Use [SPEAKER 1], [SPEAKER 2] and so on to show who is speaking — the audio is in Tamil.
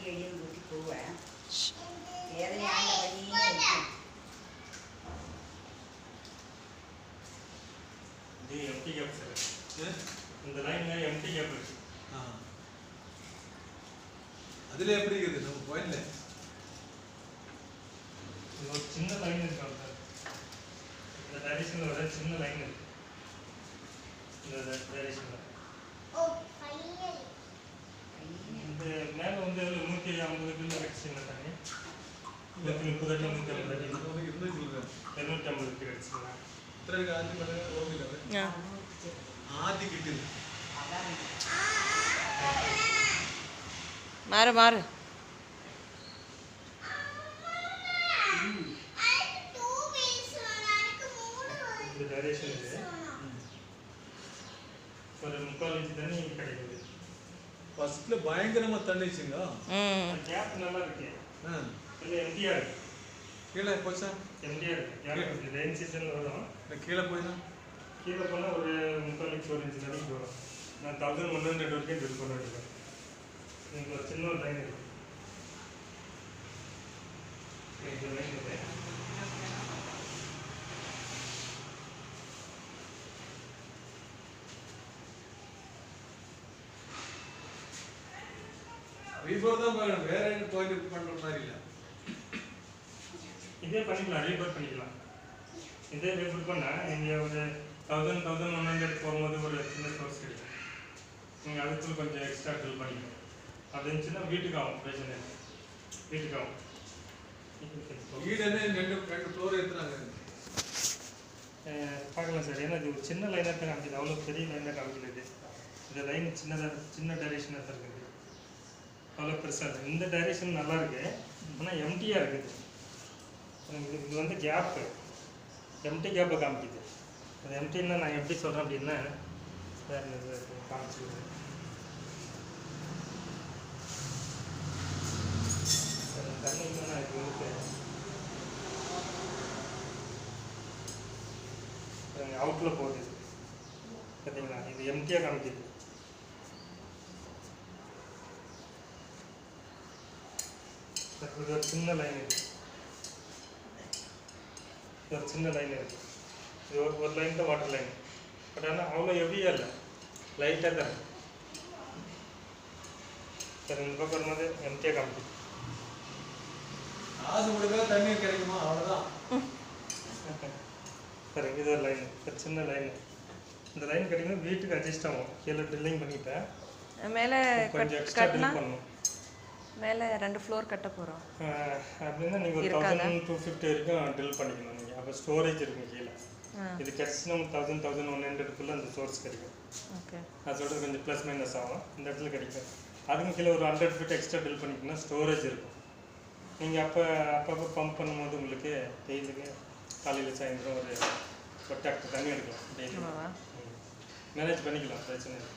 [SPEAKER 1] கையடியும் ஊற்றி போவேன் வேதனையான பண்ணியே இருக்கும்.
[SPEAKER 2] இது எம்டி கேப் சார். இந்த லைன்ல எம்டி கேப் இருக்கு.
[SPEAKER 3] அதுல எப்படி இருக்குது நம்ம பாயிண்ட்ல
[SPEAKER 2] ஒரு சின்ன லைன் இருக்கு சார். இந்த டைரக்ஷன்ல வர சின்ன லைன் இருக்கு. இந்த டைரக்ஷன்ல இந்த மேல வந்து 150 கிலோ அடிச்சுங்க தண்ணி. 130 அடி 150 அடி
[SPEAKER 3] சொல்றேன்
[SPEAKER 2] 250 கிலோ அடிச்சுங்க.
[SPEAKER 3] ഇത്രയൊക്കെ ആദ്യം പറഞ്ഞ ഓർമ്മയില്ല ആദ്യം കിട്ടിയത്
[SPEAKER 4] മാറ് മാറ്
[SPEAKER 2] இந்த டைரக்ஷன் இது ஒரு 3/4 இன்ச் தண்ணி கிடைக்குது.
[SPEAKER 3] ஃபர்ஸ்ட்ல பயங்கரமா தண்ணிச்சுங்க
[SPEAKER 2] கேப் நல்லா இருக்கு. இல்ல எம்டியா இருக்கு.
[SPEAKER 3] கீழே போச்சா
[SPEAKER 2] எம்டியா இருக்கு. கேப் இருக்கு. ரெயின் சீசன்ல வரும்.
[SPEAKER 3] கீழே போயினா
[SPEAKER 2] கீழே போனா ஒரு 3/4 இன்ச் 1 இன்ச் தண்ணி வரும். நான் 1100 வரைக்கும் ட்ரில் பண்ண வேண்டியது. இங்க ஒரு சின்ன ஒரு லைன் இருக்கு. இந்த லைன் இருக்கு.
[SPEAKER 3] ரீபோர் தான் பண்ணணும் வேற என்ன பாயிண்ட் பண்ற மாதிரி இல்ல
[SPEAKER 2] இதே பண்ணிக்கலாம் ரீபோர் பண்ணிக்கலாம். இதே ரீபோர் பண்ணா நீங்க ஒரு 1100 போகும்போது ஒரு சின்ன சோர்ஸ் கிடைக்கும். நீங்க அதுக்குள்ள கொஞ்சம் எக்ஸ்ட்ரா ட்ரில் பண்ணிக்கலாம். அது இருந்துச்சுன்னா வீட்டுக்கு ஆகும். பிரச்சனை இல்லை. வீட்டுக்கு ஆகும்.
[SPEAKER 3] வீடு என்ன ரெண்டு ஃப்ளோர் ஏத்துறாங்க
[SPEAKER 2] பார்க்கலாம் சார். ஏன்னா இது ஒரு சின்ன லைனாக தான் காமிக்குது. அவ்வளோ பெரிய லைனாக காமிக்கல இது. இந்த லைன் சின்ன டைரக்ஷனாக தான் இருக்குது. அவ்வளோ பெருசாக இருக்குது. இந்த டைரக்ஷன் நல்லா இருக்கு. ஆனால் எம்டியாக இருக்குது. இது வந்து கேப்பு எம்டி கேப்பை காமிக்குது. அது எம்டின்னா நான் எப்படி சொல்கிறேன் அப்படின்னா வேறு காமிச்சிக்கிறேன். தண்ணிங்கன்னா நான் இது வந்து அவுட்டில் போகுது பார்த்தீங்களா. இது எம்டியாக காமிக்குது. இது ஒரு சின்ன லைன் இருக்குது. ஒரு சின்ன லைன் இருக்குது. இது ஒரு லைன் தான் வாட்டர் லைன். பட் ஆனால் அவ்வளோ ஹெவியாக இல்லை, லைட்டாக தான் இருக்குது. சார் இந்த பக்கம் வரும்போது எம்டியாக காமிக்குது.
[SPEAKER 3] காசு கொடுத்தா தண்ணி கிடைக்குமா அவ்வளோதான்.
[SPEAKER 2] சரி இது ஒரு லைன், ஒரு சின்ன லைன். இந்த லைன் கிடைக்கும் வீட்டுக்கு அட்ஜஸ்ட் ஆகும். கீழே ட்ரில்லிங் பண்ணிப்பேன்.
[SPEAKER 4] மேலே
[SPEAKER 2] கொஞ்சம் எக்ஸ்ட்ரா ட்ரில் பண்ணணும்.
[SPEAKER 4] மேலே 2 ஃப்ளோர் கட்ட போகிறோம்
[SPEAKER 2] அப்படின்னா நீங்கள் ஒரு 1250 வரைக்கும் ட்ரில் பண்ணிக்கணும். நீங்கள் அப்போ ஸ்டோரேஜ் இருக்கும் கீழே. இது கிடச்சினா 1100 அந்த சோர்ஸ் கிடைக்கும்.
[SPEAKER 4] ஓகே
[SPEAKER 2] நான் சொல்கிறது கொஞ்சம் ப்ளஸ் மைனஸ் ஆகும். இந்த இடத்துல கிடைக்கும். அதுக்கும் கீழே ஒரு 100 ஃபீட் எக்ஸ்ட்ரா ட்ரில் பண்ணிக்கணும்னா ஸ்டோரேஜ் இருக்கும். நீங்கள் அப்பப்போ பம்ப் பண்ணும்போது உங்களுக்கு டெய்லிக்கு காலையில் சாயந்தரம் ஒரு டேக்டர் தண்ணி எடுக்கலாம். டெய்லி மேனேஜ் பண்ணிக்கலாம். பிரச்சனை இல்லை.